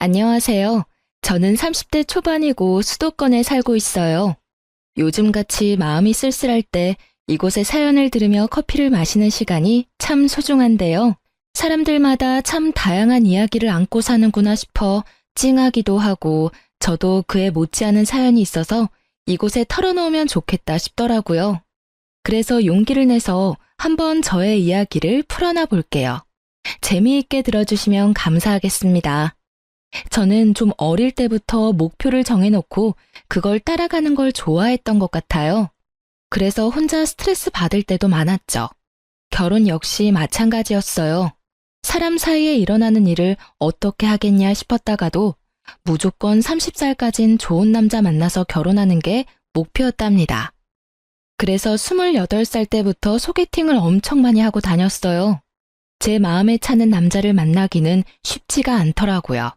안녕하세요. 저는 30대 초반이고 수도권에 살고 있어요. 요즘같이 마음이 쓸쓸할 때 이곳의 사연을 들으며 커피를 마시는 시간이 참 소중한데요. 사람들마다 참 다양한 이야기를 안고 사는구나 싶어 찡하기도 하고 저도 그에 못지않은 사연이 있어서 이곳에 털어놓으면 좋겠다 싶더라고요. 그래서 용기를 내서 한번 저의 이야기를 풀어놔 볼게요. 재미있게 들어주시면 감사하겠습니다. 저는 좀 어릴 때부터 목표를 정해놓고 그걸 따라가는 걸 좋아했던 것 같아요. 그래서 혼자 스트레스 받을 때도 많았죠. 결혼 역시 마찬가지였어요. 사람 사이에 일어나는 일을 어떻게 하겠냐 싶었다가도 무조건 30살까진 좋은 남자 만나서 결혼하는 게 목표였답니다. 그래서 28살 때부터 소개팅을 엄청 많이 하고 다녔어요. 제 마음에 차는 남자를 만나기는 쉽지가 않더라고요.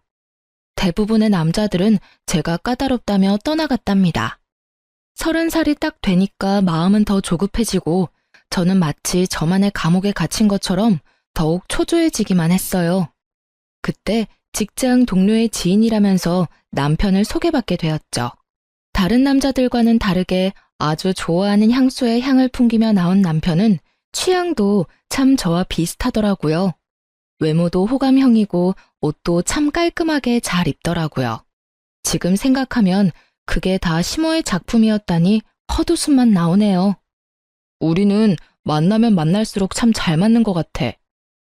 대부분의 남자들은 제가 까다롭다며 떠나갔답니다. 30살이 딱 되니까 마음은 더 조급해지고 저는 마치 저만의 감옥에 갇힌 것처럼 더욱 초조해지기만 했어요. 그때 직장 동료의 지인이라면서 남편을 소개받게 되었죠. 다른 남자들과는 다르게 아주 좋아하는 향수의 향을 풍기며 나온 남편은 취향도 참 저와 비슷하더라고요. 외모도 호감형이고 옷도 참 깔끔하게 잘 입더라고요. 지금 생각하면 그게 다 시모의 작품이었다니 헛웃음만 나오네요. 우리는 만나면 만날수록 참 잘 맞는 것 같아.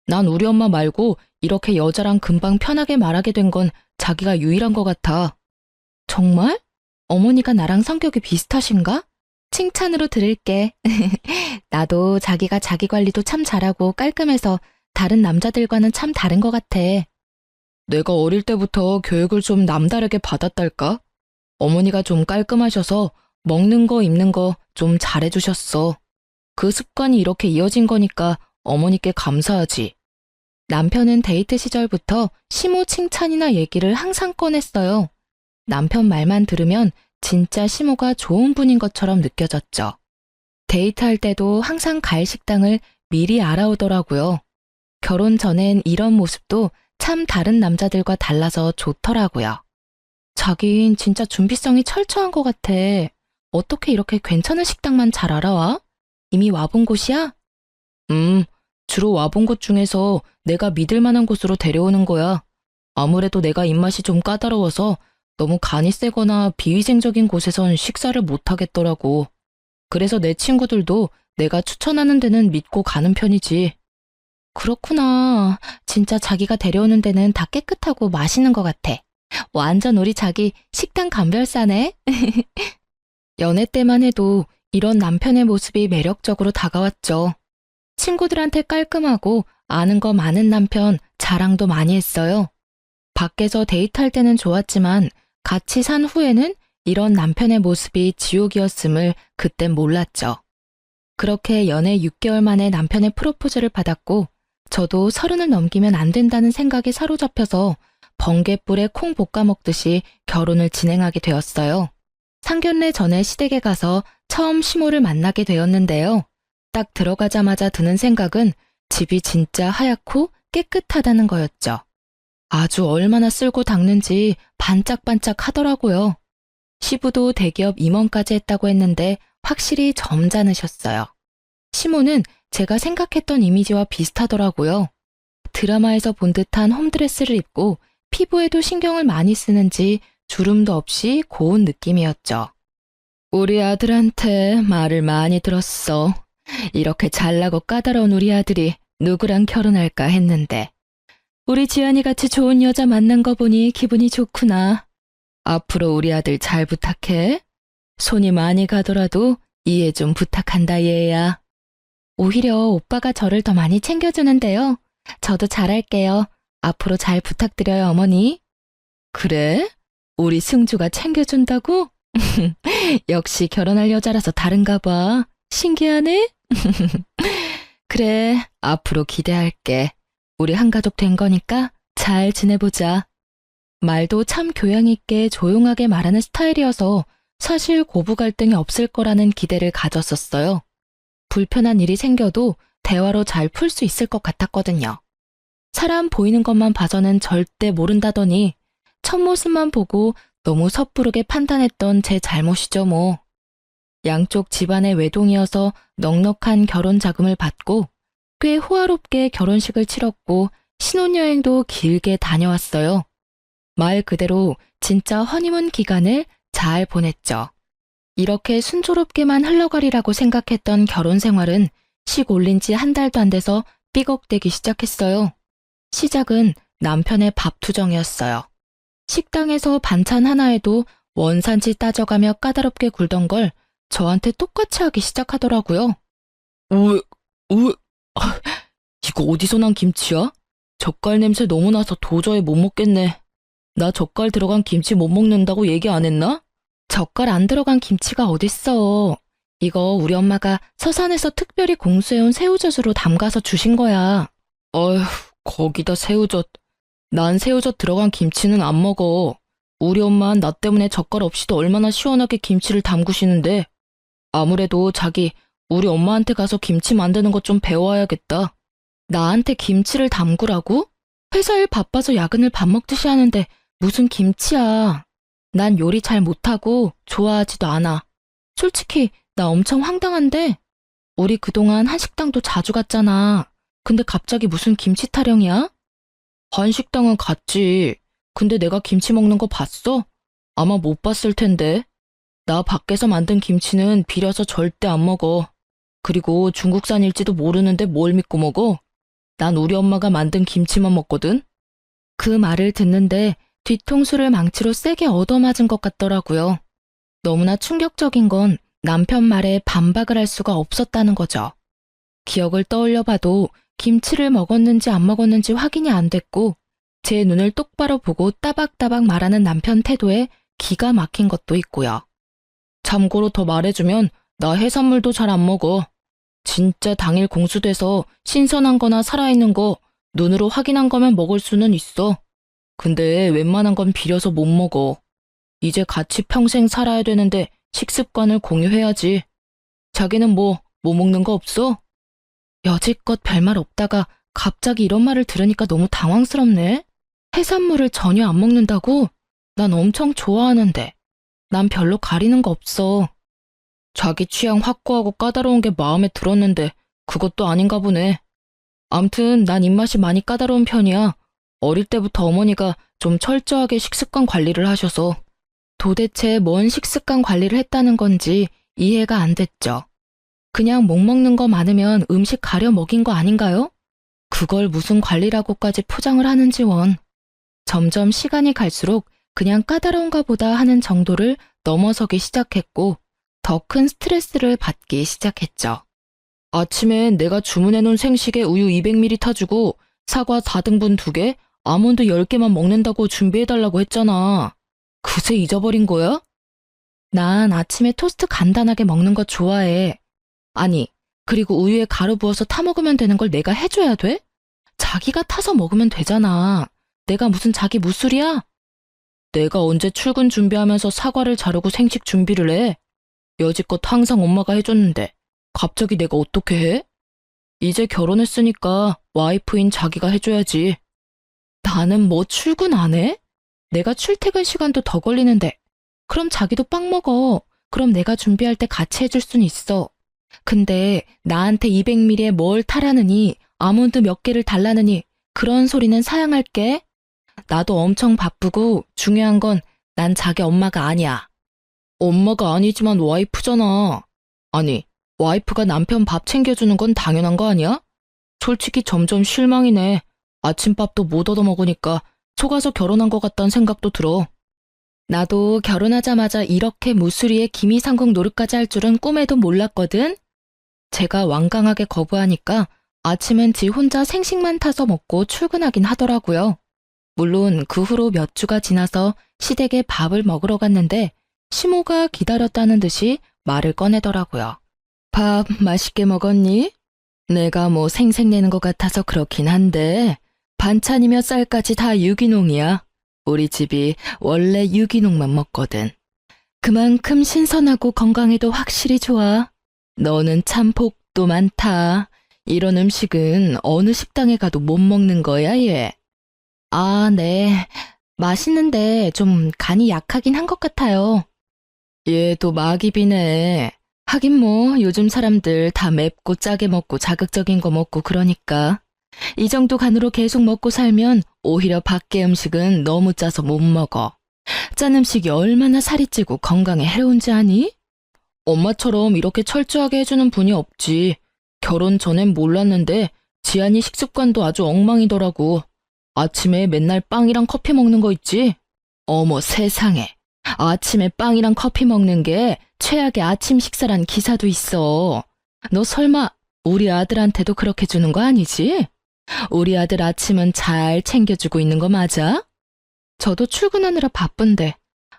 난 우리 엄마 말고 이렇게 여자랑 금방 편하게 말하게 된 건 자기가 유일한 것 같아. 정말? 어머니가 나랑 성격이 비슷하신가? 칭찬으로 들을게. 나도 자기가 자기 관리도 참 잘하고 깔끔해서 다른 남자들과는 참 다른 것 같아. 내가 어릴 때부터 교육을 좀 남다르게 받았달까? 어머니가 좀 깔끔하셔서 먹는 거 입는 거 좀 잘해주셨어. 그 습관이 이렇게 이어진 거니까 어머니께 감사하지. 남편은 데이트 시절부터 시모 칭찬이나 얘기를 항상 꺼냈어요. 남편 말만 들으면 진짜 시모가 좋은 분인 것처럼 느껴졌죠. 데이트할 때도 항상 갈 식당을 미리 알아오더라고요. 결혼 전엔 이런 모습도 참 다른 남자들과 달라서 좋더라고요. 자긴 진짜 준비성이 철저한 것 같아. 어떻게 이렇게 괜찮은 식당만 잘 알아와? 이미 와본 곳이야? 주로 와본 곳 중에서 내가 믿을 만한 곳으로 데려오는 거야. 아무래도 내가 입맛이 좀 까다로워서 너무 간이 세거나 비위생적인 곳에선 식사를 못 하겠더라고. 그래서 내 친구들도 내가 추천하는 데는 믿고 가는 편이지. 그렇구나. 진짜 자기가 데려오는 데는 다 깨끗하고 맛있는 것 같아. 완전 우리 자기 식당 감별사네. 연애 때만 해도 이런 남편의 모습이 매력적으로 다가왔죠. 친구들한테 깔끔하고 아는 거 많은 남편 자랑도 많이 했어요. 밖에서 데이트할 때는 좋았지만 같이 산 후에는 이런 남편의 모습이 지옥이었음을 그땐 몰랐죠. 그렇게 연애 6개월 만에 남편의 프로포즈를 받았고 저도 30을 넘기면 안 된다는 생각에 사로잡혀서 번갯불에 콩 볶아 먹듯이 결혼을 진행하게 되었어요. 상견례 전에 시댁에 가서 처음 시모를 만나게 되었는데요. 딱 들어가자마자 드는 생각은 집이 진짜 하얗고 깨끗하다는 거였죠. 아주 얼마나 쓸고 닦는지 반짝반짝 하더라고요. 시부도 대기업 임원까지 했다고 했는데 확실히 점잖으셨어요. 시모는 제가 생각했던 이미지와 비슷하더라고요. 드라마에서 본 듯한 홈드레스를 입고 피부에도 신경을 많이 쓰는지 주름도 없이 고운 느낌이었죠. 우리 아들한테 말을 많이 들었어. 이렇게 잘나고 까다로운 우리 아들이 누구랑 결혼할까 했는데 우리 지안이 같이 좋은 여자 만난 거 보니 기분이 좋구나. 앞으로 우리 아들 잘 부탁해. 손이 많이 가더라도 이해 좀 부탁한다 얘야. 오히려 오빠가 저를 더 많이 챙겨주는데요. 저도 잘할게요. 앞으로 잘 부탁드려요, 어머니. 그래? 우리 승주가 챙겨준다고? 역시 결혼할 여자라서 다른가 봐. 신기하네? 그래, 앞으로 기대할게. 우리 한가족 된 거니까 잘 지내보자. 말도 참 교양 있게 조용하게 말하는 스타일이어서 사실 고부 갈등이 없을 거라는 기대를 가졌었어요. 불편한 일이 생겨도 대화로 잘 풀 수 있을 것 같았거든요. 사람 보이는 것만 봐서는 절대 모른다더니 첫 모습만 보고 너무 섣부르게 판단했던 제 잘못이죠, 뭐. 양쪽 집안의 외동이어서 넉넉한 결혼 자금을 받고 꽤 호화롭게 결혼식을 치렀고 신혼여행도 길게 다녀왔어요. 말 그대로 진짜 허니문 기간을 잘 보냈죠. 이렇게 순조롭게만 흘러가리라고 생각했던 결혼 생활은 식 올린 지 한 달도 안 돼서 삐걱대기 시작했어요. 시작은 남편의 밥 투정이었어요. 식당에서 반찬 하나에도 원산지 따져가며 까다롭게 굴던 걸 저한테 똑같이 하기 시작하더라고요. 왜, 이거 어디서 난 김치야? 젓갈 냄새 너무 나서 도저히 못 먹겠네. 나 젓갈 들어간 김치 못 먹는다고 얘기 안 했나? 젓갈 안 들어간 김치가 어딨어. 이거 우리 엄마가 서산에서 특별히 공수해온 새우젓으로 담가서 주신 거야. 어휴, 거기다 새우젓. 난 새우젓 들어간 김치는 안 먹어. 우리 엄마는 나 때문에 젓갈 없이도 얼마나 시원하게 김치를 담그시는데. 아무래도 자기 우리 엄마한테 가서 김치 만드는 것 좀 배워야겠다. 나한테 김치를 담그라고? 회사 일 바빠서 야근을 밥 먹듯이 하는데 무슨 김치야. 난 요리 잘 못하고 좋아하지도 않아. 솔직히 나 엄청 황당한데? 우리 그동안 한식당도 자주 갔잖아. 근데 갑자기 무슨 김치 타령이야? 한식당은 갔지. 근데 내가 김치 먹는 거 봤어? 아마 못 봤을 텐데. 나 밖에서 만든 김치는 비려서 절대 안 먹어. 그리고 중국산일지도 모르는데 뭘 믿고 먹어? 난 우리 엄마가 만든 김치만 먹거든. 그 말을 듣는데 뒤통수를 망치로 세게 얻어맞은 것 같더라고요. 너무나 충격적인 건 남편 말에 반박을 할 수가 없었다는 거죠. 기억을 떠올려 봐도 김치를 먹었는지 안 먹었는지 확인이 안 됐고 제 눈을 똑바로 보고 따박따박 말하는 남편 태도에 기가 막힌 것도 있고요. 참고로 더 말해주면 나 해산물도 잘 안 먹어. 진짜 당일 공수돼서 신선한 거나 살아있는 거 눈으로 확인한 거면 먹을 수는 있어. 근데 웬만한 건 비려서 못 먹어. 이제 같이 평생 살아야 되는데 식습관을 공유해야지. 자기는 뭐 먹는 거 없어? 여지껏 별말 없다가 갑자기 이런 말을 들으니까 너무 당황스럽네. 해산물을 전혀 안 먹는다고? 난 엄청 좋아하는데. 난 별로 가리는 거 없어. 자기 취향 확고하고 까다로운 게 마음에 들었는데 그것도 아닌가 보네. 암튼 난 입맛이 많이 까다로운 편이야. 어릴 때부터 어머니가 좀 철저하게 식습관 관리를 하셔서. 도대체 뭔 식습관 관리를 했다는 건지 이해가 안 됐죠. 그냥 못 먹는 거 많으면 음식 가려 먹인 거 아닌가요? 그걸 무슨 관리라고까지 포장을 하는지 원. 점점 시간이 갈수록 그냥 까다로운가 보다 하는 정도를 넘어서기 시작했고 더 큰 스트레스를 받기 시작했죠. 아침엔 내가 주문해놓은 생식에 우유 200ml 타주고 사과 4등분 2개, 아몬드 10개만 먹는다고 준비해달라고 했잖아. 그새 잊어버린 거야? 난 아침에 토스트 간단하게 먹는 거 좋아해. 아니, 그리고 우유에 가루 부어서 타 먹으면 되는 걸 내가 해줘야 돼? 자기가 타서 먹으면 되잖아. 내가 무슨 자기 무술이야? 내가 언제 출근 준비하면서 사과를 자르고 생식 준비를 해? 여지껏 항상 엄마가 해줬는데 갑자기 내가 어떻게 해? 이제 결혼했으니까 와이프인 자기가 해줘야지. 나는 뭐 출근 안 해? 내가 출퇴근 시간도 더 걸리는데. 그럼 자기도 빵 먹어. 그럼 내가 준비할 때 같이 해줄 순 있어. 근데 나한테 200ml에 뭘 타라느니 아몬드 몇 개를 달라느니 그런 소리는 사양할게. 나도 엄청 바쁘고 중요한 건 난 자기 엄마가 아니야. 엄마가 아니지만 와이프잖아. 아니, 와이프가 남편 밥 챙겨주는 건 당연한 거 아니야? 솔직히 점점 실망이네. 아침밥도 못 얻어먹으니까 속아서 결혼한 것 같다는 생각도 들어. 나도 결혼하자마자 이렇게 무수리에 기미상궁 노릇까지 할 줄은 꿈에도 몰랐거든. 제가 완강하게 거부하니까 아침엔 지 혼자 생식만 타서 먹고 출근하긴 하더라고요. 물론 그 후로 몇 주가 지나서 시댁에 밥을 먹으러 갔는데 시모가 기다렸다는 듯이 말을 꺼내더라고요. 밥 맛있게 먹었니? 내가 뭐 생색내는 것 같아서 그렇긴 한데 반찬이며 쌀까지 다 유기농이야. 우리 집이 원래 유기농만 먹거든. 그만큼 신선하고 건강에도 확실히 좋아. 너는 참 복도 많다. 이런 음식은 어느 식당에 가도 못 먹는 거야, 얘. 아, 네. 맛있는데 좀 간이 약하긴 한 것 같아요. 얘도 막입이네. 하긴 뭐 요즘 사람들 다 맵고 짜게 먹고 자극적인 거 먹고 그러니까. 이 정도 간으로 계속 먹고 살면 오히려 밖의 음식은 너무 짜서 못 먹어. 짠 음식이 얼마나 살이 찌고 건강에 해로운지 아니? 엄마처럼 이렇게 철저하게 해주는 분이 없지. 결혼 전엔 몰랐는데 지안이 식습관도 아주 엉망이더라고. 아침에 맨날 빵이랑 커피 먹는 거 있지? 어머 세상에. 아침에 빵이랑 커피 먹는 게 최악의 아침 식사란 기사도 있어. 너 설마 우리 아들한테도 그렇게 주는 거 아니지? 우리 아들 아침은 잘 챙겨주고 있는 거 맞아? 저도 출근하느라 바쁜데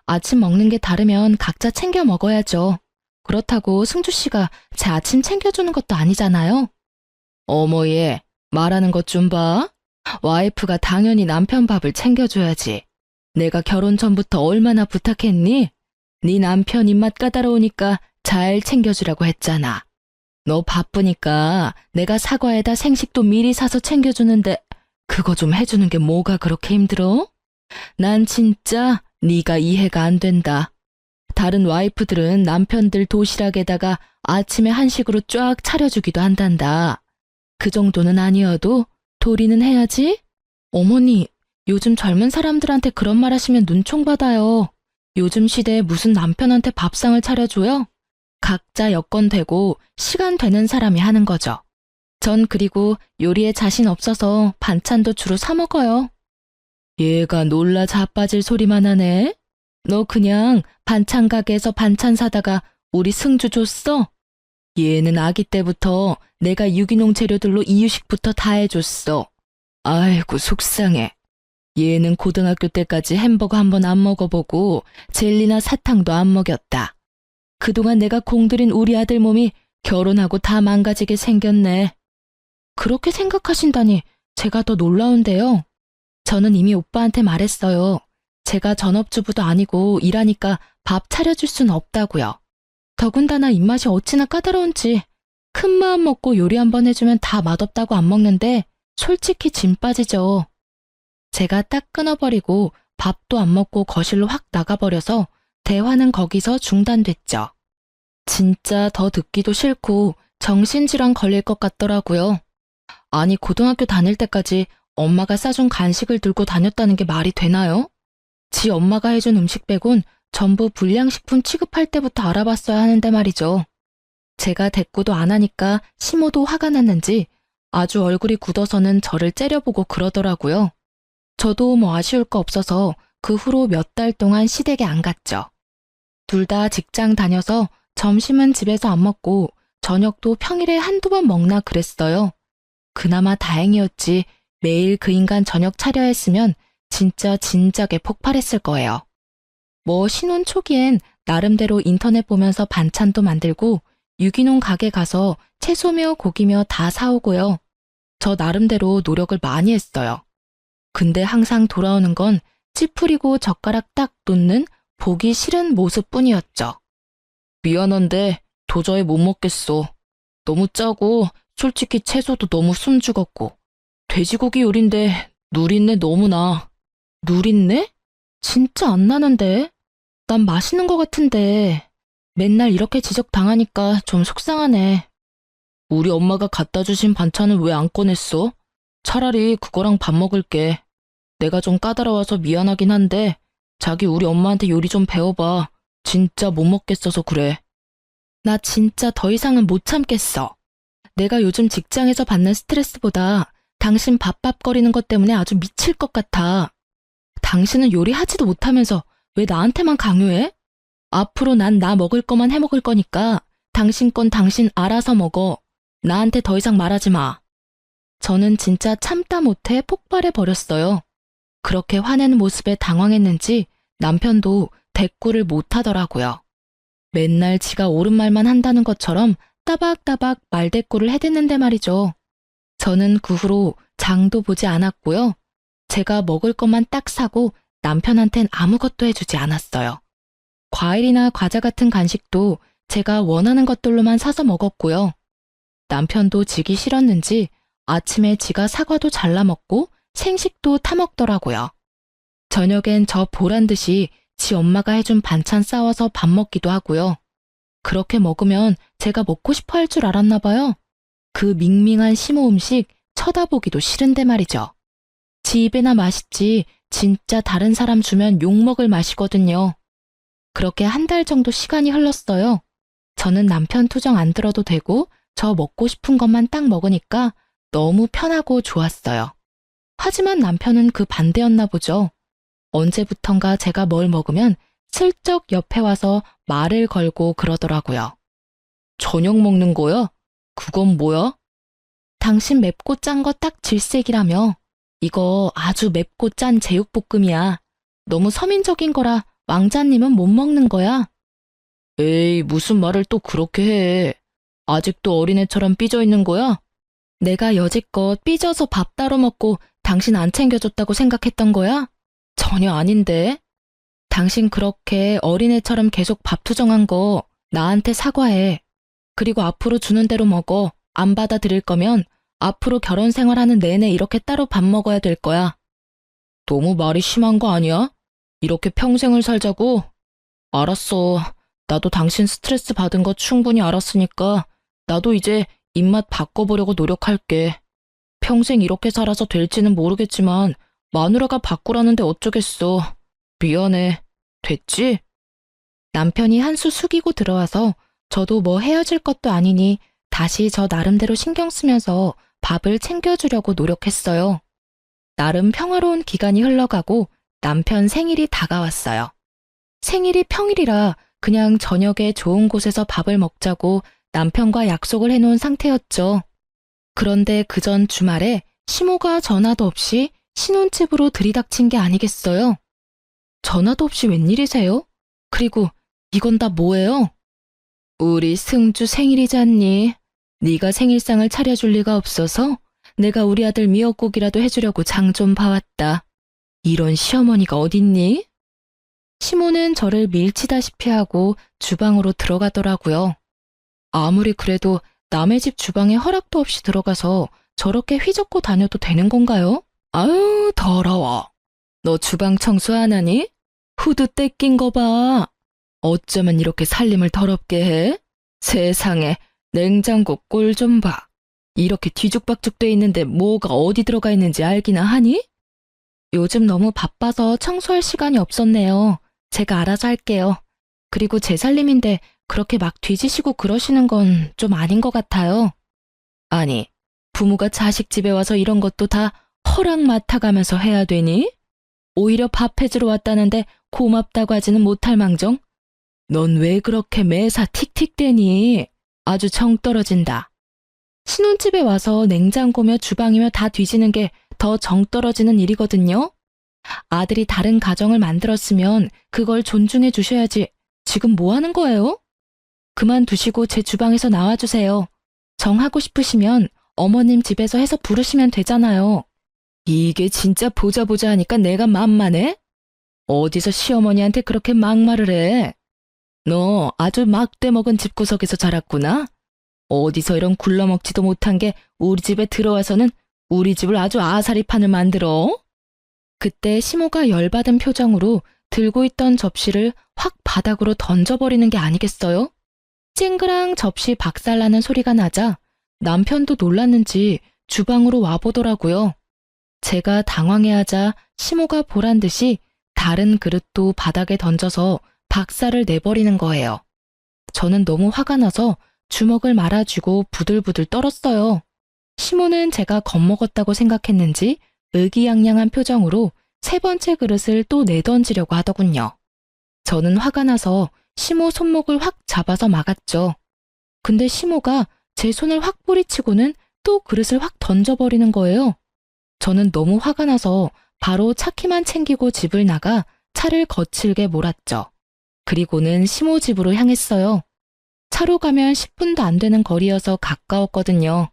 아침 먹는 게 다르면 각자 챙겨 먹어야죠. 그렇다고 승주 씨가 제 아침 챙겨주는 것도 아니잖아요. 어머 얘 말하는 것 좀 봐. 와이프가 당연히 남편 밥을 챙겨줘야지. 내가 결혼 전부터 얼마나 부탁했니? 네 남편 입맛 까다로우니까 잘 챙겨주라고 했잖아. 너 바쁘니까 내가 사과에다 생식도 미리 사서 챙겨주는데 그거 좀 해주는 게 뭐가 그렇게 힘들어? 난 진짜 네가 이해가 안 된다. 다른 와이프들은 남편들 도시락에다가 아침에 한식으로 쫙 차려주기도 한단다. 그 정도는 아니어도 도리는 해야지. 어머니, 요즘 젊은 사람들한테 그런 말 하시면 눈총 받아요. 요즘 시대에 무슨 남편한테 밥상을 차려줘요? 각자 여건 되고 시간 되는 사람이 하는 거죠. 전 그리고 요리에 자신 없어서 반찬도 주로 사 먹어요. 얘가 놀라 자빠질 소리만 하네. 너 그냥 반찬 가게에서 반찬 사다가 우리 승주 줬어? 얘는 아기 때부터 내가 유기농 재료들로 이유식부터 다 해줬어. 아이고 속상해. 얘는 고등학교 때까지 햄버거 한 번 안 먹어보고 젤리나 사탕도 안 먹였다. 그동안 내가 공들인 우리 아들 몸이 결혼하고 다 망가지게 생겼네. 그렇게 생각하신다니 제가 더 놀라운데요. 저는 이미 오빠한테 말했어요. 제가 전업주부도 아니고 일하니까 밥 차려줄 순 없다고요. 더군다나 입맛이 어찌나 까다로운지 큰 마음 먹고 요리 한번 해주면 다 맛없다고 안 먹는데 솔직히 진 빠지죠. 제가 딱 끊어버리고 밥도 안 먹고 거실로 확 나가버려서 대화는 거기서 중단됐죠. 진짜 더 듣기도 싫고 정신질환 걸릴 것 같더라고요. 아니 고등학교 다닐 때까지 엄마가 싸준 간식을 들고 다녔다는 게 말이 되나요? 지 엄마가 해준 음식 빼곤 전부 불량식품 취급할 때부터 알아봤어야 하는데 말이죠. 제가 대꾸도 안 하니까 시모도 화가 났는지 아주 얼굴이 굳어서는 저를 째려보고 그러더라고요. 저도 뭐 아쉬울 거 없어서 그 후로 몇 달 동안 시댁에 안 갔죠. 둘 다 직장 다녀서 점심은 집에서 안 먹고 저녁도 평일에 한두 번 먹나 그랬어요. 그나마 다행이었지 매일 그 인간 저녁 차려야 했으면 진짜 진작에 폭발했을 거예요. 뭐 신혼 초기엔 나름대로 인터넷 보면서 반찬도 만들고 유기농 가게 가서 채소며 고기며 다 사오고요. 저 나름대로 노력을 많이 했어요. 근데 항상 돌아오는 건 찌푸리고 젓가락 딱 놓는 보기 싫은 모습뿐이었죠. 미안한데 도저히 못 먹겠어. 너무 짜고 솔직히 채소도 너무 숨 죽었고 돼지고기 요리인데 누린내 너무 나. 누린내? 진짜 안 나는데? 난 맛있는 거 같은데 맨날 이렇게 지적당하니까 좀 속상하네. 우리 엄마가 갖다 주신 반찬은 왜 안 꺼냈어? 차라리 그거랑 밥 먹을게. 내가 좀 까다로워서 미안하긴 한데 자기 우리 엄마한테 요리 좀 배워봐. 진짜 못 먹겠어서 그래. 나 진짜 더 이상은 못 참겠어. 내가 요즘 직장에서 받는 스트레스보다 당신 밥밥거리는 것 때문에 아주 미칠 것 같아. 당신은 요리하지도 못하면서 왜 나한테만 강요해? 앞으로 난 나 먹을 거만 해 먹을 거니까 당신 건 당신 알아서 먹어. 나한테 더 이상 말하지 마. 저는 진짜 참다 못해 폭발해 버렸어요. 그렇게 화내는 모습에 당황했는지 남편도 대꾸를 못 하더라고요. 맨날 지가 옳은 말만 한다는 것처럼 따박따박 말대꾸를 해댔는데 말이죠. 저는 그 후로 장도 보지 않았고요. 제가 먹을 것만 딱 사고 남편한텐 아무것도 해주지 않았어요. 과일이나 과자 같은 간식도 제가 원하는 것들로만 사서 먹었고요. 남편도 지기 싫었는지 아침에 지가 사과도 잘라 먹고 생식도 타 먹더라고요. 저녁엔 저 보란 듯이 지 엄마가 해준 반찬 싸와서 밥 먹기도 하고요. 그렇게 먹으면 제가 먹고 싶어 할 줄 알았나 봐요. 그 밍밍한 시모 음식 쳐다보기도 싫은데 말이죠. 지 입에나 맛있지 진짜 다른 사람 주면 욕먹을 맛이거든요. 그렇게 한 달 정도 시간이 흘렀어요. 저는 남편 투정 안 들어도 되고 저 먹고 싶은 것만 딱 먹으니까 너무 편하고 좋았어요. 하지만 남편은 그 반대였나 보죠. 언제부턴가 제가 뭘 먹으면 슬쩍 옆에 와서 말을 걸고 그러더라고요. 저녁 먹는 거야? 그건 뭐야? 당신 맵고 짠 거 딱 질색이라며. 이거 아주 맵고 짠 제육볶음이야. 너무 서민적인 거라 왕자님은 못 먹는 거야. 에이, 무슨 말을 또 그렇게 해. 아직도 어린애처럼 삐져 있는 거야? 내가 여지껏 삐져서 밥 따로 먹고 당신 안 챙겨줬다고 생각했던 거야? 전혀 아닌데. 당신 그렇게 어린애처럼 계속 밥 투정한 거 나한테 사과해. 그리고 앞으로 주는 대로 먹어. 안 받아들일 거면 앞으로 결혼 생활하는 내내 이렇게 따로 밥 먹어야 될 거야. 너무 말이 심한 거 아니야? 이렇게 평생을 살자고? 알았어. 나도 당신 스트레스 받은 거 충분히 알았으니까 나도 이제 입맛 바꿔보려고 노력할게. 평생 이렇게 살아서 될지는 모르겠지만 마누라가 바꾸라는데 어쩌겠어. 미안해. 됐지? 남편이 한수 숙이고 들어와서 저도 뭐 헤어질 것도 아니니 다시 저 나름대로 신경 쓰면서 밥을 챙겨주려고 노력했어요. 나름 평화로운 기간이 흘러가고 남편 생일이 다가왔어요. 생일이 평일이라 그냥 저녁에 좋은 곳에서 밥을 먹자고 남편과 약속을 해놓은 상태였죠. 그런데 그 전 주말에 시모가 전화도 없이 신혼집으로 들이닥친 게 아니겠어요? 전화도 없이 웬일이세요? 그리고 이건 다 뭐예요? 우리 승주 생일이잖니. 네가 생일상을 차려줄 리가 없어서 내가 우리 아들 미역국이라도 해주려고 장 좀 봐왔다. 이런 시어머니가 어딨니? 시모는 저를 밀치다시피 하고 주방으로 들어가더라고요. 아무리 그래도 남의 집 주방에 허락도 없이 들어가서 저렇게 휘젓고 다녀도 되는 건가요? 아유, 더러워. 너 주방 청소 안 하니? 후드 떼낀 거 봐. 어쩌면 이렇게 살림을 더럽게 해? 세상에, 냉장고 꼴 좀 봐. 이렇게 뒤죽박죽 돼 있는데 뭐가 어디 들어가 있는지 알기나 하니? 요즘 너무 바빠서 청소할 시간이 없었네요. 제가 알아서 할게요. 그리고 제 살림인데 그렇게 막 뒤지시고 그러시는 건 좀 아닌 것 같아요. 아니, 부모가 자식 집에 와서 이런 것도 다 허락 맡아가면서 해야 되니? 오히려 밥 해주러 왔다는데 고맙다고 하지는 못할 망정? 넌 왜 그렇게 매사 틱틱대니? 아주 정 떨어진다. 신혼집에 와서 냉장고며 주방이며 다 뒤지는 게 더 정 떨어지는 일이거든요. 아들이 다른 가정을 만들었으면 그걸 존중해 주셔야지. 지금 뭐 하는 거예요? 그만두시고 제 주방에서 나와주세요. 정하고 싶으시면 어머님 집에서 해서 부르시면 되잖아요. 이게 진짜 보자 하니까 내가 만만해? 어디서 시어머니한테 그렇게 막말을 해? 너 아주 막대 먹은 집구석에서 자랐구나? 어디서 이런 굴러먹지도 못한 게 우리 집에 들어와서는 우리 집을 아주 아사리판을 만들어? 그때 시모가 열받은 표정으로 들고 있던 접시를 확 바닥으로 던져버리는 게 아니겠어요? 쨍그랑 접시 박살나는 소리가 나자 남편도 놀랐는지 주방으로 와보더라고요. 제가 당황해하자 시모가 보란 듯이 다른 그릇도 바닥에 던져서 박살을 내버리는 거예요. 저는 너무 화가 나서 주먹을 말아쥐고 부들부들 떨었어요. 시모는 제가 겁먹었다고 생각했는지 의기양양한 표정으로 세 번째 그릇을 또 내던지려고 하더군요. 저는 화가 나서 시모 손목을 확 잡아서 막았죠. 근데 시모가 제 손을 확 뿌리치고는 또 그릇을 확 던져버리는 거예요. 저는 너무 화가 나서 바로 차키만 챙기고 집을 나가 차를 거칠게 몰았죠. 그리고는 시모 집으로 향했어요. 차로 가면 10분도 안 되는 거리여서 가까웠거든요.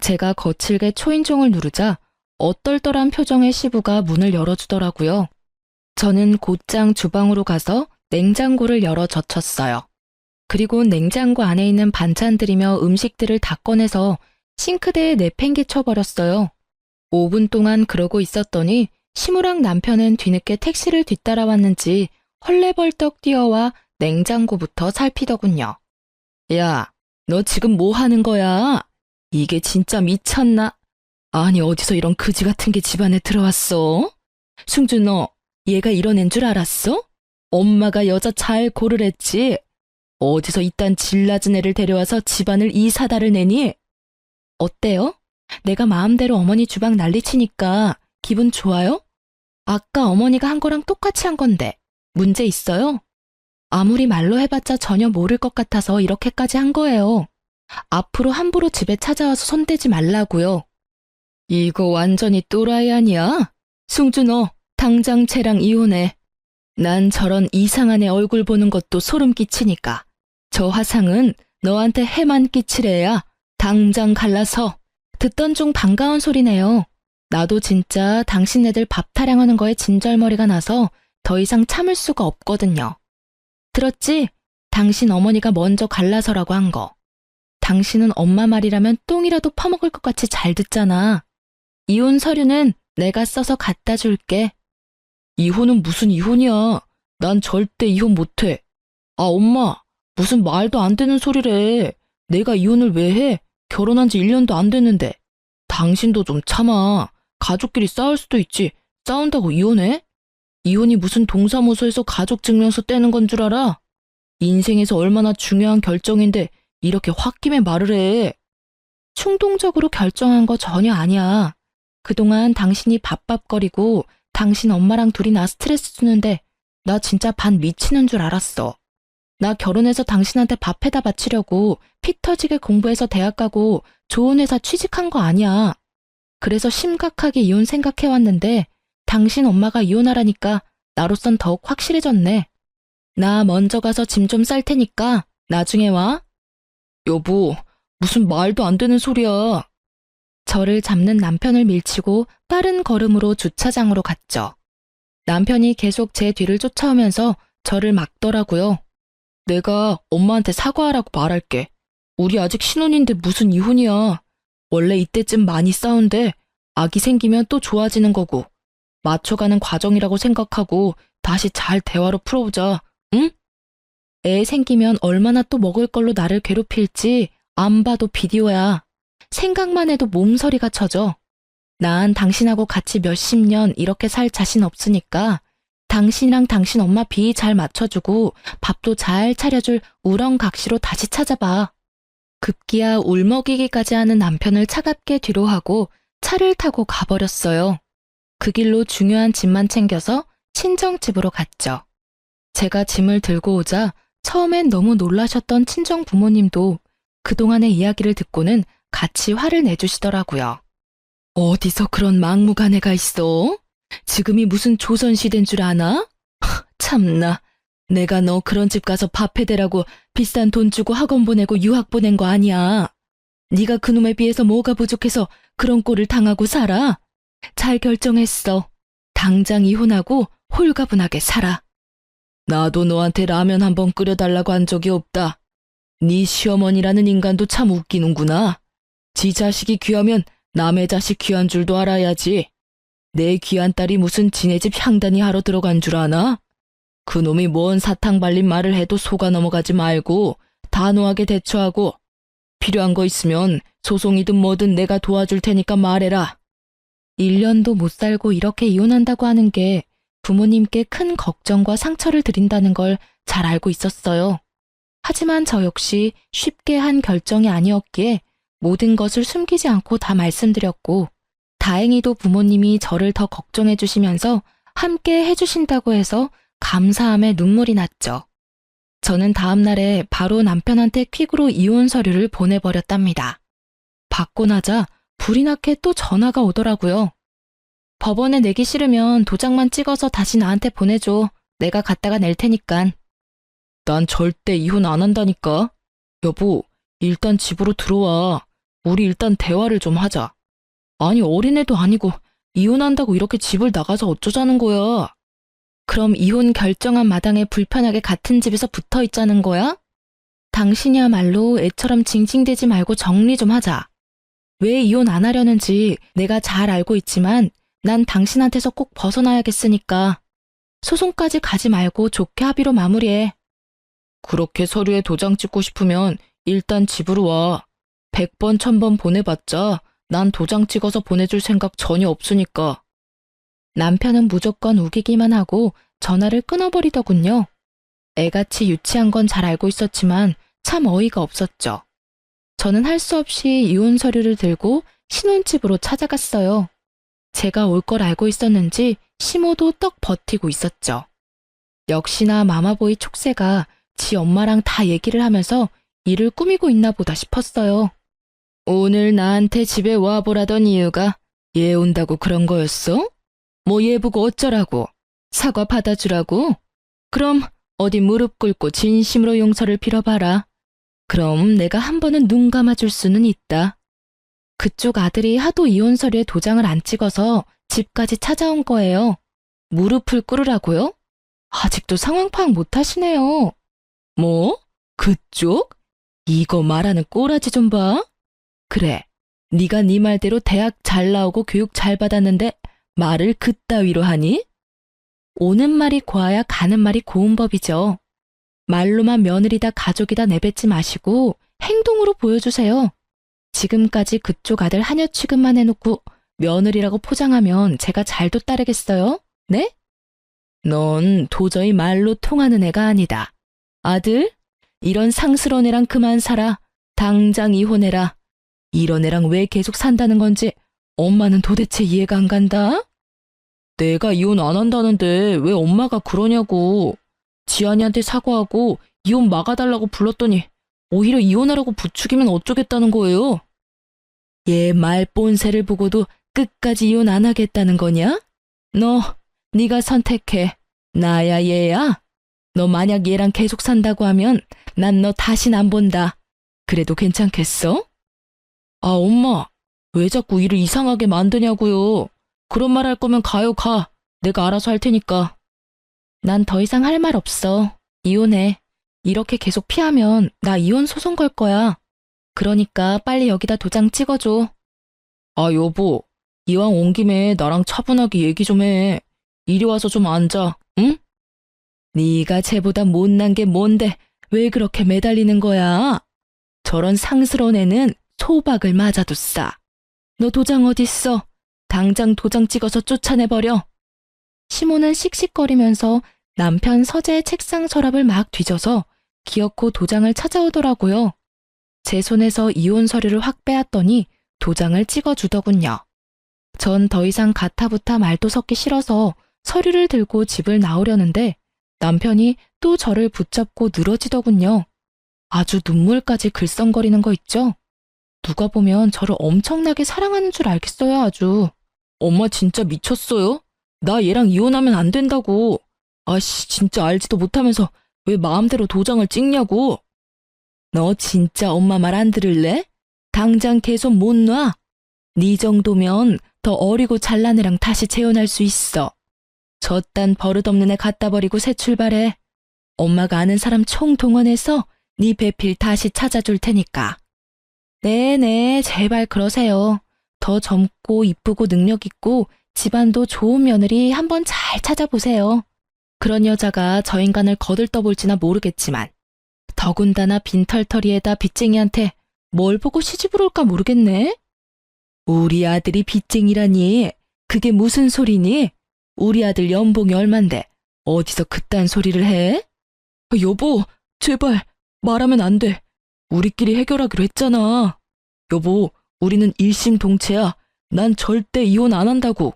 제가 거칠게 초인종을 누르자 얼떨떨한 표정의 시부가 문을 열어주더라고요. 저는 곧장 주방으로 가서 냉장고를 열어 젖혔어요. 그리고 냉장고 안에 있는 반찬들이며 음식들을 다 꺼내서 싱크대에 내팽개쳐 버렸어요. 5분 동안 그러고 있었더니 시무랑 남편은 뒤늦게 택시를 뒤따라왔는지 헐레벌떡 뛰어와 냉장고부터 살피더군요. 야, 너 지금 뭐 하는 거야? 이게 진짜 미쳤나? 아니, 어디서 이런 그지 같은 게 집안에 들어왔어? 승주, 너 얘가 이런 앤 줄 알았어? 엄마가 여자 잘 고르랬지? 어디서 이딴 질 낮은 애를 데려와서 집안을 이 사달을 내니? 어때요? 내가 마음대로 어머니 주방 난리치니까 기분 좋아요? 아까 어머니가 한 거랑 똑같이 한 건데 문제 있어요? 아무리 말로 해봤자 전혀 모를 것 같아서 이렇게까지 한 거예요. 앞으로 함부로 집에 찾아와서 손대지 말라고요. 이거 완전히 또라이 아니야? 승주, 너 당장 쟤랑 이혼해. 난 저런 이상한 애 얼굴 보는 것도 소름 끼치니까. 저 화상은 너한테 해만 끼치래야. 당장 갈라서. 듣던 중 반가운 소리네요. 나도 진짜 당신네들 밥 타령하는 거에 진절머리가 나서 더 이상 참을 수가 없거든요. 들었지? 당신 어머니가 먼저 갈라서라고 한 거. 당신은 엄마 말이라면 똥이라도 퍼먹을 것 같이 잘 듣잖아. 이혼 서류는 내가 써서 갖다 줄게. 이혼은 무슨 이혼이야. 난 절대 이혼 못해. 아, 엄마, 무슨 말도 안 되는 소리래. 내가 이혼을 왜 해? 결혼한 지 1년도 안 됐는데. 당신도 좀 참아. 가족끼리 싸울 수도 있지. 싸운다고 이혼해? 이혼이 무슨 동사무소에서 가족증명서 떼는 건 줄 알아? 인생에서 얼마나 중요한 결정인데 이렇게 홧김에 말을 해. 충동적으로 결정한 거 전혀 아니야. 그동안 당신이 밥밥거리고 당신 엄마랑 둘이 나 스트레스 주는데 나 진짜 반 미치는 줄 알았어. 나 결혼해서 당신한테 밥 해다 바치려고 피 터지게 공부해서 대학 가고 좋은 회사 취직한 거 아니야. 그래서 심각하게 이혼 생각해왔는데 당신 엄마가 이혼하라니까 나로선 더욱 확실해졌네. 나 먼저 가서 짐 좀 쌀 테니까 나중에 와. 여보, 무슨 말도 안 되는 소리야. 저를 잡는 남편을 밀치고 빠른 걸음으로 주차장으로 갔죠. 남편이 계속 제 뒤를 쫓아오면서 저를 막더라고요. 내가 엄마한테 사과하라고 말할게. 우리 아직 신혼인데 무슨 이혼이야. 원래 이때쯤 많이 싸운데 아기 생기면 또 좋아지는 거고 맞춰가는 과정이라고 생각하고 다시 잘 대화로 풀어보자. 응? 애 생기면 얼마나 또 먹을 걸로 나를 괴롭힐지 안 봐도 비디오야. 생각만 해도 몸서리가 쳐져. 난 당신하고 같이 몇십 년 이렇게 살 자신 없으니까 당신이랑 당신 엄마 비 잘 맞춰주고 밥도 잘 차려줄 우렁각시로 다시 찾아봐. 급기야 울먹이기까지 하는 남편을 차갑게 뒤로 하고 차를 타고 가버렸어요. 그 길로 중요한 짐만 챙겨서 친정집으로 갔죠. 제가 짐을 들고 오자 처음엔 너무 놀라셨던 친정 부모님도 그동안의 이야기를 듣고는 같이 화를 내주시더라고요. 어디서 그런 막무가내가 있어? 지금이 무슨 조선시대인 줄 아나? 참나, 내가 너 그런 집 가서 밥 해대라고 비싼 돈 주고 학원 보내고 유학 보낸 거 아니야. 네가 그놈에 비해서 뭐가 부족해서 그런 꼴을 당하고 살아? 잘 결정했어. 당장 이혼하고 홀가분하게 살아. 나도 너한테 라면 한번 끓여달라고 한 적이 없다. 네 시어머니라는 인간도 참 웃기는구나. 지 자식이 귀하면 남의 자식 귀한 줄도 알아야지. 내 귀한 딸이 무슨 지네 집 향단이 하러 들어간 줄 아나? 그놈이 뭔 사탕 발린 말을 해도 속아 넘어가지 말고 단호하게 대처하고 필요한 거 있으면 소송이든 뭐든 내가 도와줄 테니까 말해라. 1년도 못 살고 이렇게 이혼한다고 하는 게 부모님께 큰 걱정과 상처를 드린다는 걸 잘 알고 있었어요. 하지만 저 역시 쉽게 한 결정이 아니었기에 모든 것을 숨기지 않고 다 말씀드렸고 다행히도 부모님이 저를 더 걱정해 주시면서 함께 해주신다고 해서 감사함에 눈물이 났죠. 저는 다음 날에 바로 남편한테 퀵으로 이혼 서류를 보내버렸답니다. 받고 나자 불이 나게 또 전화가 오더라고요. 법원에 내기 싫으면 도장만 찍어서 다시 나한테 보내줘. 내가 갖다가 낼 테니깐. 난 절대 이혼 안 한다니까. 여보, 일단 집으로 들어와. 우리 일단 대화를 좀 하자. 아니, 어린애도 아니고 이혼한다고 이렇게 집을 나가서 어쩌자는 거야. 그럼 이혼 결정한 마당에 불편하게 같은 집에서 붙어 있자는 거야? 당신이야말로 애처럼 징징대지 말고 정리 좀 하자. 왜 이혼 안 하려는지 내가 잘 알고 있지만 난 당신한테서 꼭 벗어나야겠으니까. 소송까지 가지 말고 좋게 합의로 마무리해. 그렇게 서류에 도장 찍고 싶으면 일단 집으로 와. 100번, 1000번 보내봤자 난 도장 찍어서 보내줄 생각 전혀 없으니까. 남편은 무조건 우기기만 하고 전화를 끊어버리더군요. 애같이 유치한 건 잘 알고 있었지만 참 어이가 없었죠. 저는 할 수 없이 이혼 서류를 들고 신혼집으로 찾아갔어요. 제가 올 걸 알고 있었는지 시모도 떡 버티고 있었죠. 역시나 마마보이 촉새가 지 엄마랑 다 얘기를 하면서 일을 꾸미고 있나 보다 싶었어요. 오늘 나한테 집에 와보라던 이유가 얘 온다고 그런 거였어? 뭐 얘 보고 어쩌라고? 사과 받아주라고? 그럼 어디 무릎 꿇고 진심으로 용서를 빌어봐라. 그럼 내가 한 번은 눈 감아줄 수는 있다. 그쪽 아들이 하도 이혼 서류에 도장을 안 찍어서 집까지 찾아온 거예요. 무릎을 꿇으라고요? 아직도 상황 파악 못 하시네요. 뭐? 그쪽? 이거 말하는 꼬라지 좀 봐. 그래, 네가 네 말대로 대학 잘 나오고 교육 잘 받았는데 말을 그따위로 하니? 오는 말이 고와야 가는 말이 고운 법이죠. 말로만 며느리다 가족이다 내뱉지 마시고 행동으로 보여주세요. 지금까지 그쪽 아들 하녀 취급만 해놓고 며느리라고 포장하면 제가 잘도 따르겠어요? 네? 넌 도저히 말로 통하는 애가 아니다. 아들, 이런 상스러운 애랑 그만 살아. 당장 이혼해라. 이런 애랑 왜 계속 산다는 건지 엄마는 도대체 이해가 안 간다? 내가 이혼 안 한다는데 왜 엄마가 그러냐고. 지안이한테 사과하고 이혼 막아달라고 불렀더니 오히려 이혼하라고 부추기면 어쩌겠다는 거예요? 얘 말 본새를 보고도 끝까지 이혼 안 하겠다는 거냐? 네가 선택해. 나야 얘야? 너 만약 얘랑 계속 산다고 하면 난 너 다신 안 본다. 그래도 괜찮겠어? 아, 엄마, 왜 자꾸 일을 이상하게 만드냐고요. 그런 말 할 거면 가요, 가. 내가 알아서 할 테니까. 난 더 이상 할 말 없어. 이혼해. 이렇게 계속 피하면 나 이혼 소송 걸 거야. 그러니까 빨리 여기다 도장 찍어줘. 아, 여보. 이왕 온 김에 나랑 차분하게 얘기 좀 해. 이리 와서 좀 앉아, 응? 네가 쟤보다 못난 게 뭔데 왜 그렇게 매달리는 거야? 저런 상스러운 애는 소박을 맞아도 싸. 너 도장 어딨어? 당장 도장 찍어서 쫓아내버려. 시모는 씩씩거리면서 남편 서재의 책상 서랍을 막 뒤져서 기어코 도장을 찾아오더라고요. 제 손에서 이혼 서류를 확 빼앗더니 도장을 찍어주더군요. 전 더 이상 가타부타 말도 섞기 싫어서 서류를 들고 집을 나오려는데 남편이 또 저를 붙잡고 늘어지더군요. 아주 눈물까지 글썽거리는 거 있죠? 누가 보면 저를 엄청나게 사랑하는 줄 알겠어요, 아주. 엄마 진짜 미쳤어요? 나 얘랑 이혼하면 안 된다고. 아씨, 진짜 알지도 못하면서 왜 마음대로 도장을 찍냐고. 너 진짜 엄마 말 안 들을래? 당장 계속 못 놔. 네 정도면 더 어리고 잘난 애랑 다시 재혼할 수 있어. 저딴 버릇없는 애 갖다 버리고 새 출발해. 엄마가 아는 사람 총동원해서 네 배필 다시 찾아줄 테니까. 네네, 제발 그러세요. 더 젊고 이쁘고 능력 있고 집안도 좋은 며느리 한번 잘 찾아보세요. 그런 여자가 저 인간을 거들떠볼지나 모르겠지만 더군다나 빈털터리에다 빚쟁이한테 뭘 보고 시집을 올까 모르겠네. 우리 아들이 빚쟁이라니 그게 무슨 소리니? 우리 아들 연봉이 얼만데 어디서 그딴 소리를 해? 여보, 제발 말하면 안 돼. 우리끼리 해결하기로 했잖아. 여보, 우리는 일심동체야. 난 절대 이혼 안 한다고.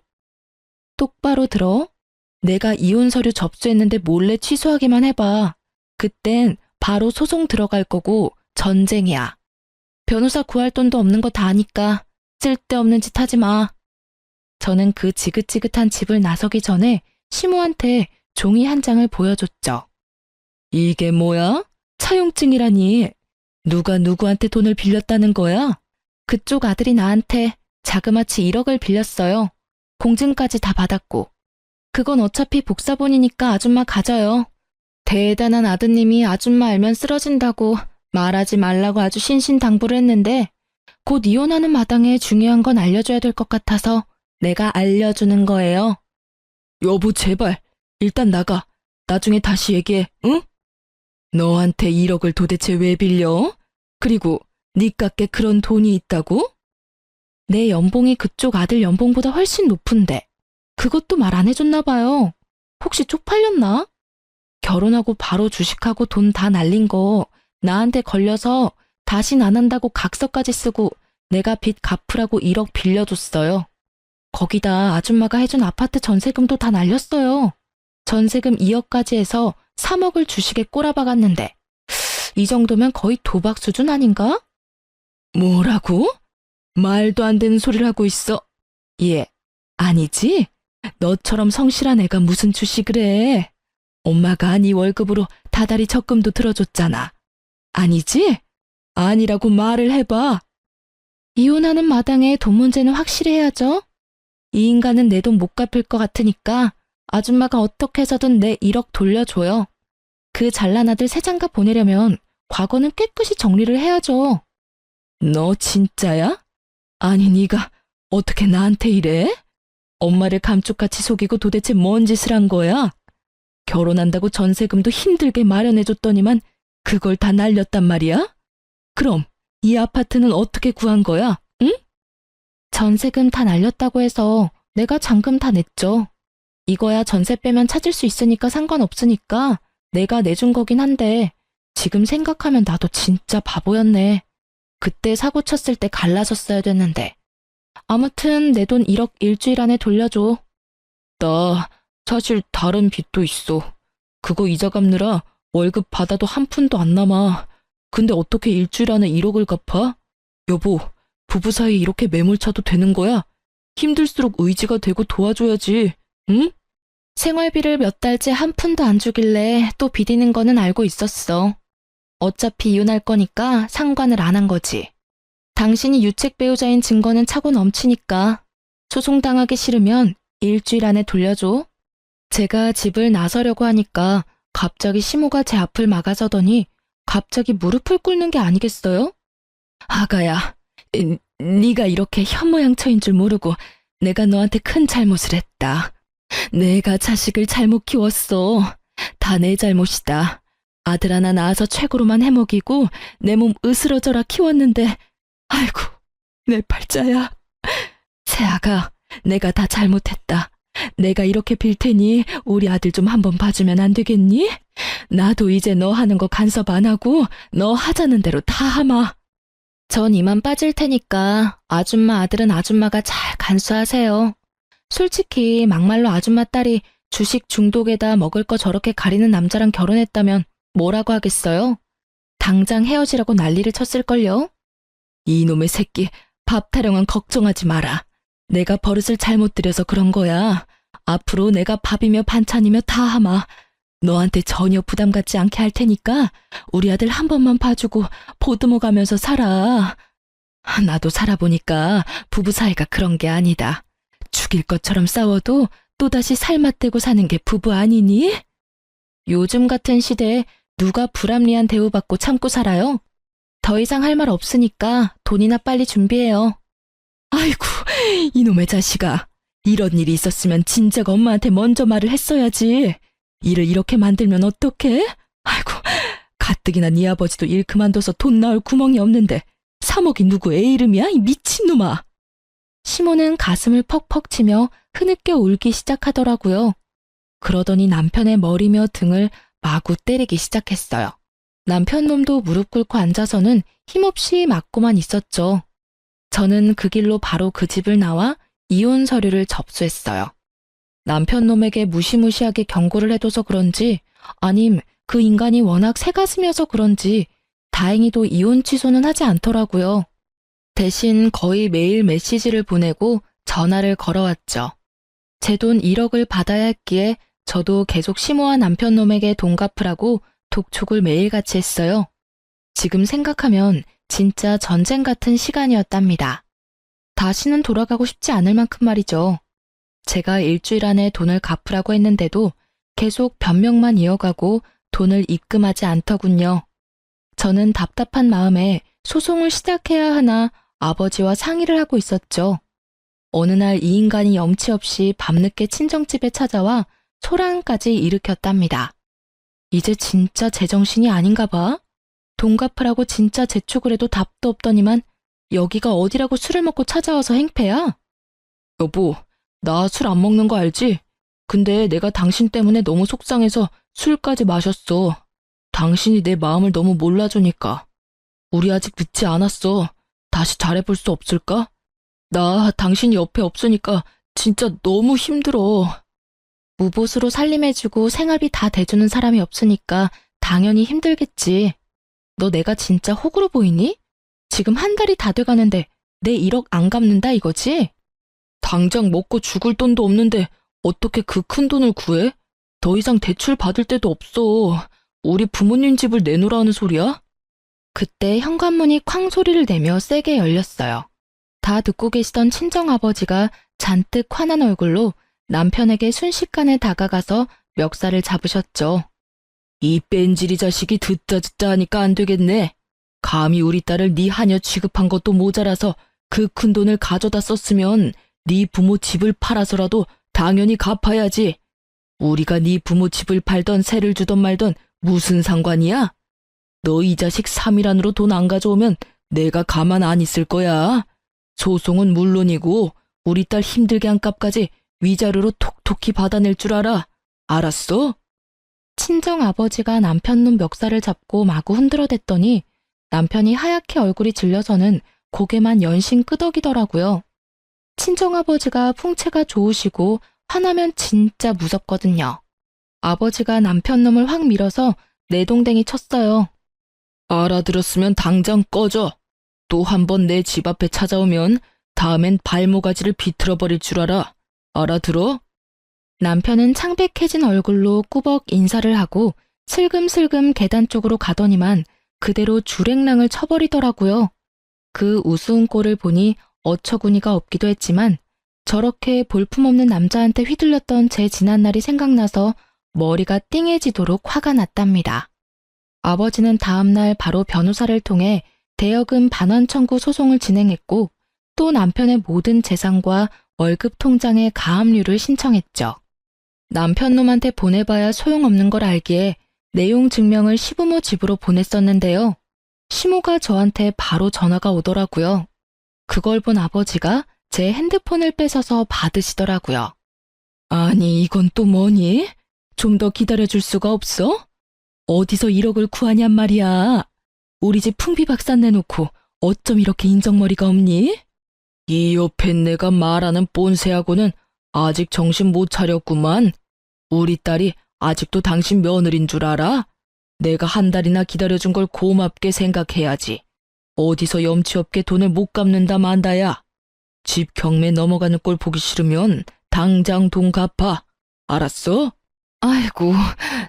똑바로 들어. 내가 이혼 서류 접수했는데 몰래 취소하기만 해봐. 그땐 바로 소송 들어갈 거고 전쟁이야. 변호사 구할 돈도 없는 거 다 아니까 쓸데없는 짓 하지 마. 저는 그 지긋지긋한 집을 나서기 전에 시모한테 종이 한 장을 보여줬죠. 이게 뭐야? 차용증이라니. 누가 누구한테 돈을 빌렸다는 거야? 그쪽 아들이 나한테 자그마치 1억을 빌렸어요. 공증까지 다 받았고. 그건 어차피 복사본이니까 아줌마 가져요. 대단한 아드님이 아줌마 알면 쓰러진다고 말하지 말라고 아주 신신당부를 했는데 곧 이혼하는 마당에 중요한 건 알려줘야 될 것 같아서 내가 알려주는 거예요. 여보, 제발. 일단 나가. 나중에 다시 얘기해, 응? 너한테 1억을 도대체 왜 빌려? 그리고 네 깎게 그런 돈이 있다고? 내 연봉이 그쪽 아들 연봉보다 훨씬 높은데 그것도 말 안 해줬나 봐요. 혹시 쪽팔렸나? 결혼하고 바로 주식하고 돈 다 날린 거 나한테 걸려서 다신 안 한다고 각서까지 쓰고 내가 빚 갚으라고 1억 빌려줬어요. 거기다 아줌마가 해준 아파트 전세금도 다 날렸어요. 전세금 2억까지 해서 3억을 주식에 꼬라박았는데 이 정도면 거의 도박 수준 아닌가? 뭐라고? 말도 안 되는 소리를 하고 있어. 예, 아니지? 너처럼 성실한 애가 무슨 주식을 해? 엄마가 네 월급으로 다달이 적금도 들어줬잖아. 아니지? 아니라고 말을 해봐. 이혼하는 마당에 돈 문제는 확실히 해야죠. 이 인간은 내 돈 못 갚을 것 같으니까 아줌마가 어떻게 해서든 내 1억 돌려줘요. 그 잘난 아들 새 장가 보내려면 과거는 깨끗이 정리를 해야죠. 너 진짜야? 아니 네가 어떻게 나한테 이래? 엄마를 감쪽같이 속이고 도대체 뭔 짓을 한 거야? 결혼한다고 전세금도 힘들게 마련해줬더니만 그걸 다 날렸단 말이야? 그럼 이 아파트는 어떻게 구한 거야? 응? 전세금 다 날렸다고 해서 내가 잔금 다 냈죠. 이거야 전세 빼면 찾을 수 있으니까 상관없으니까 내가 내준 거긴 한데 지금 생각하면 나도 진짜 바보였네. 그때 사고 쳤을 때 갈라섰어야 됐는데. 아무튼 내 돈 1억 일주일 안에 돌려줘. 나 사실 다른 빚도 있어. 그거 이자 갚느라 월급 받아도 한 푼도 안 남아. 근데 어떻게 일주일 안에 1억을 갚아? 여보, 부부 사이 이렇게 매몰차도 되는 거야? 힘들수록 의지가 되고 도와줘야지, 응? 생활비를 몇 달째 한 푼도 안 주길래 또 비디는 거는 알고 있었어. 어차피 이혼할 거니까 상관을 안 한 거지. 당신이 유책 배우자인 증거는 차고 넘치니까 소송당하기 싫으면 일주일 안에 돌려줘. 제가 집을 나서려고 하니까 갑자기 시모가 제 앞을 막아서더니 갑자기 무릎을 꿇는 게 아니겠어요? 아가야, 네가 이렇게 현모양처인 줄 모르고 내가 너한테 큰 잘못을 했다. 내가 자식을 잘못 키웠어. 다 내 잘못이다. 아들 하나 낳아서 최고로만 해먹이고 내 몸 으스러져라 키웠는데 아이고, 내 팔자야. 새아가, 내가 다 잘못했다. 내가 이렇게 빌 테니 우리 아들 좀 한번 봐주면 안 되겠니? 나도 이제 너 하는 거 간섭 안 하고 너 하자는 대로 다 하마. 전 이만 빠질 테니까 아줌마 아들은 아줌마가 잘 간수하세요. 솔직히 막말로 아줌마 딸이 주식 중독에다 먹을 거 저렇게 가리는 남자랑 결혼했다면 뭐라고 하겠어요? 당장 헤어지라고 난리를 쳤을걸요? 이놈의 새끼, 밥 타령은 걱정하지 마라. 내가 버릇을 잘못 들여서 그런 거야. 앞으로 내가 밥이며 반찬이며 다 하마. 너한테 전혀 부담 갖지 않게 할 테니까 우리 아들 한 번만 봐주고 보듬어 가면서 살아. 나도 살아보니까 부부 사이가 그런 게 아니다. 죽일 것처럼 싸워도 또다시 살맛대고 사는 게 부부 아니니? 요즘 같은 시대에 누가 불합리한 대우받고 참고 살아요? 더 이상 할 말 없으니까 돈이나 빨리 준비해요. 아이고, 이놈의 자식아. 이런 일이 있었으면 진작 엄마한테 먼저 말을 했어야지. 일을 이렇게 만들면 어떡해? 아이고, 가뜩이나 네 아버지도 일 그만둬서 돈 나올 구멍이 없는데 3억이 누구 애 이름이야? 이 미친놈아. 시모는 가슴을 퍽퍽 치며 흐느껴 울기 시작하더라고요. 그러더니 남편의 머리며 등을 마구 때리기 시작했어요. 남편 놈도 무릎 꿇고 앉아서는 힘없이 맞고만 있었죠. 저는 그 길로 바로 그 집을 나와 이혼 서류를 접수했어요. 남편 놈에게 무시무시하게 경고를 해둬서 그런지 아님 그 인간이 워낙 새가슴이어서 그런지 다행히도 이혼 취소는 하지 않더라고요. 대신 거의 매일 메시지를 보내고 전화를 걸어왔죠. 제 돈 1억을 받아야 했기에 저도 계속 시모와 남편 놈에게 돈 갚으라고 독촉을 매일같이 했어요. 지금 생각하면 진짜 전쟁 같은 시간이었답니다. 다시는 돌아가고 싶지 않을 만큼 말이죠. 제가 일주일 안에 돈을 갚으라고 했는데도 계속 변명만 이어가고 돈을 입금하지 않더군요. 저는 답답한 마음에 소송을 시작해야 하나 아버지와 상의를 하고 있었죠. 어느 날 이 인간이 염치 없이 밤늦게 친정집에 찾아와 소란까지 일으켰답니다. 이제 진짜 제정신이 아닌가 봐. 돈 갚으라고 진짜 재촉을 해도 답도 없더니만 여기가 어디라고 술을 먹고 찾아와서 행패야? 여보, 나 술 안 먹는 거 알지? 근데 내가 당신 때문에 너무 속상해서 술까지 마셨어. 당신이 내 마음을 너무 몰라주니까. 우리 아직 늦지 않았어. 다시 잘해볼 수 없을까? 나 당신이 옆에 없으니까 진짜 너무 힘들어. 무보수로 살림해주고 생활비 다 대주는 사람이 없으니까 당연히 힘들겠지. 너 내가 진짜 호구로 보이니? 지금 한 달이 다 돼가는데 내 1억 안 갚는다 이거지? 당장 먹고 죽을 돈도 없는데 어떻게 그 큰 돈을 구해? 더 이상 대출 받을 데도 없어. 우리 부모님 집을 내놓으라는 소리야? 그때 현관문이 쾅 소리를 내며 세게 열렸어요. 다 듣고 계시던 친정아버지가 잔뜩 화난 얼굴로 남편에게 순식간에 다가가서 멱살을 잡으셨죠. 이 뺀질이 자식이 듣자 듣자 하니까 안 되겠네. 감히 우리 딸을 네 하녀 취급한 것도 모자라서 그 큰 돈을 가져다 썼으면 네 부모 집을 팔아서라도 당연히 갚아야지. 우리가 네 부모 집을 팔던 세를 주던 말던 무슨 상관이야? 너 이 자식 3일 안으로 돈 안 가져오면 내가 가만 안 있을 거야. 소송은 물론이고 우리 딸 힘들게 한 값까지 위자료로 톡톡히 받아낼 줄 알아. 알았어? 친정아버지가 남편 눈 멱살을 잡고 마구 흔들어댔더니 남편이 하얗게 얼굴이 질려서는 고개만 연신 끄덕이더라고요. 친정아버지가 풍채가 좋으시고 화나면 진짜 무섭거든요. 아버지가 남편 놈을 확 밀어서 내동댕이 쳤어요. 알아들었으면 당장 꺼져. 또 한 번 내 집 앞에 찾아오면 다음엔 발모가지를 비틀어버릴 줄 알아. 알아들어? 남편은 창백해진 얼굴로 꾸벅 인사를 하고 슬금슬금 계단 쪽으로 가더니만 그대로 주랭랑을 쳐버리더라고요. 그 우스운 꼴을 보니 어처구니가 없기도 했지만 저렇게 볼품없는 남자한테 휘둘렸던 제 지난날이 생각나서 머리가 띵해지도록 화가 났답니다. 아버지는 다음날 바로 변호사를 통해 대여금 반환 청구 소송을 진행했고 또 남편의 모든 재산과 월급 통장의 가압류를 신청했죠. 남편 놈한테 보내봐야 소용없는 걸 알기에 내용 증명을 시부모 집으로 보냈었는데요. 시모가 저한테 바로 전화가 오더라고요. 그걸 본 아버지가 제 핸드폰을 뺏어서 받으시더라고요. 아니, 이건 또 뭐니? 좀 더 기다려줄 수가 없어? 어디서 1억을 구하냔 말이야. 우리 집 풍비박산 내놓고 어쩜 이렇게 인정머리가 없니? 이 옆에 내가 말하는 본세하고는 아직 정신 못 차렸구만. 우리 딸이 아직도 당신 며느린 줄 알아? 내가 한 달이나 기다려준 걸 고맙게 생각해야지. 어디서 염치 없게 돈을 못 갚는다 만다야. 집 경매 넘어가는 꼴 보기 싫으면 당장 돈 갚아. 알았어? 아이고,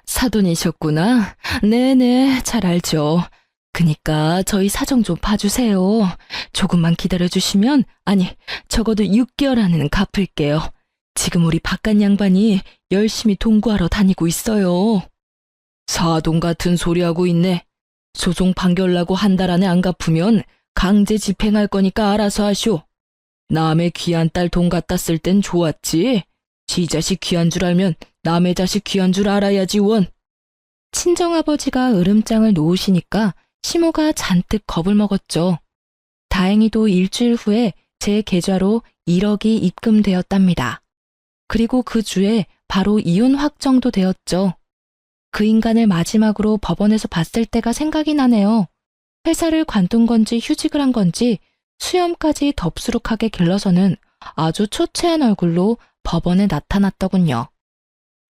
사돈이셨구나. 네네, 잘 알죠. 그니까 저희 사정 좀 봐주세요. 조금만 기다려주시면, 아니, 적어도 6개월 안에는 갚을게요. 지금 우리 바깥 양반이 열심히 돈 구하러 다니고 있어요. 사돈 같은 소리 하고 있네. 소송 판결 나고 한 달 안에 안 갚으면 강제 집행할 거니까 알아서 하쇼. 남의 귀한 딸 돈 갖다 쓸 땐 좋았지. 지 자식 귀한 줄 알면 남의 자식 귀한 줄 알아야지 원. 친정아버지가 으름장을 놓으시니까 시모가 잔뜩 겁을 먹었죠. 다행히도 일주일 후에 제 계좌로 1억이 입금되었답니다. 그리고 그 주에 바로 이혼 확정도 되었죠. 그 인간을 마지막으로 법원에서 봤을 때가 생각이 나네요. 회사를 관둔 건지 휴직을 한 건지 수염까지 덥수룩하게 길러서는 아주 초췌한 얼굴로 법원에 나타났더군요.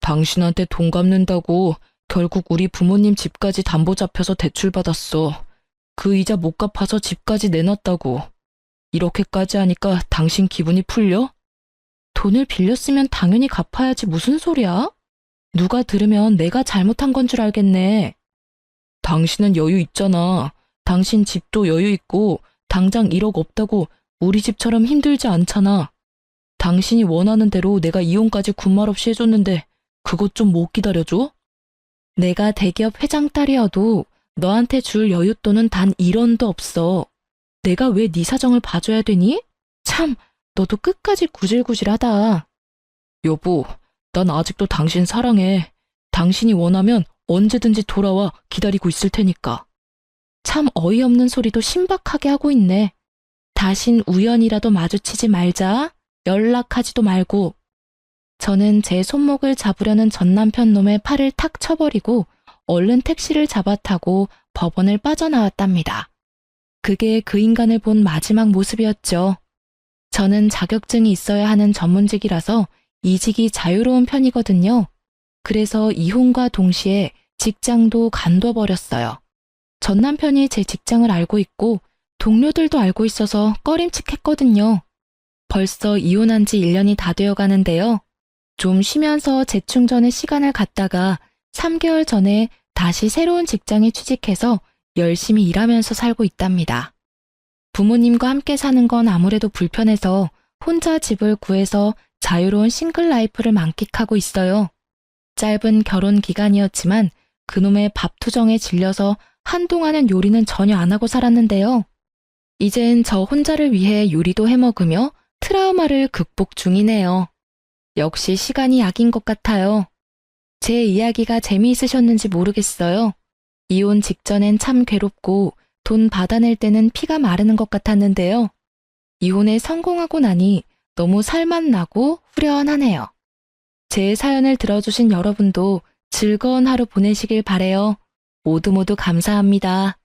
당신한테 돈 갚는다고 결국 우리 부모님 집까지 담보 잡혀서 대출받았어. 그 이자 못 갚아서 집까지 내놨다고. 이렇게까지 하니까 당신 기분이 풀려? 돈을 빌렸으면 당연히 갚아야지 무슨 소리야? 누가 들으면 내가 잘못한 건 줄 알겠네. 당신은 여유 있잖아. 당신 집도 여유 있고 당장 1억 없다고 우리 집처럼 힘들지 않잖아. 당신이 원하는 대로 내가 이혼까지 군말 없이 해줬는데 그것 좀 못 기다려줘? 내가 대기업 회장 딸이어도 너한테 줄 여윳돈은 단 1원도 없어. 내가 왜 네 사정을 봐줘야 되니? 참, 너도 끝까지 구질구질하다. 여보, 난 아직도 당신 사랑해. 당신이 원하면 언제든지 돌아와 기다리고 있을 테니까. 참 어이없는 소리도 신박하게 하고 있네. 다신 우연이라도 마주치지 말자. 연락하지도 말고. 저는 제 손목을 잡으려는 전 남편 놈의 팔을 탁 쳐버리고 얼른 택시를 잡아 타고 법원을 빠져나왔답니다. 그게 그 인간을 본 마지막 모습이었죠. 저는 자격증이 있어야 하는 전문직이라서 이직이 자유로운 편이거든요. 그래서 이혼과 동시에 직장도 간둬버렸어요. 전 남편이 제 직장을 알고 있고 동료들도 알고 있어서 꺼림칙했거든요. 벌써 이혼한 지 1년이 다 되어 가는데요. 좀 쉬면서 재충전의 시간을 갖다가 3개월 전에 다시 새로운 직장에 취직해서 열심히 일하면서 살고 있답니다. 부모님과 함께 사는 건 아무래도 불편해서 혼자 집을 구해서 자유로운 싱글 라이프를 만끽하고 있어요. 짧은 결혼 기간이었지만 그놈의 밥투정에 질려서 한동안은 요리는 전혀 안 하고 살았는데요. 이젠 저 혼자를 위해 요리도 해먹으며 트라우마를 극복 중이네요. 역시 시간이 약인 것 같아요. 제 이야기가 재미있으셨는지 모르겠어요. 이혼 직전엔 참 괴롭고 돈 받아낼 때는 피가 마르는 것 같았는데요. 이혼에 성공하고 나니 너무 살맛 나고 후련하네요. 제 사연을 들어주신 여러분도 즐거운 하루 보내시길 바래요. 모두 감사합니다.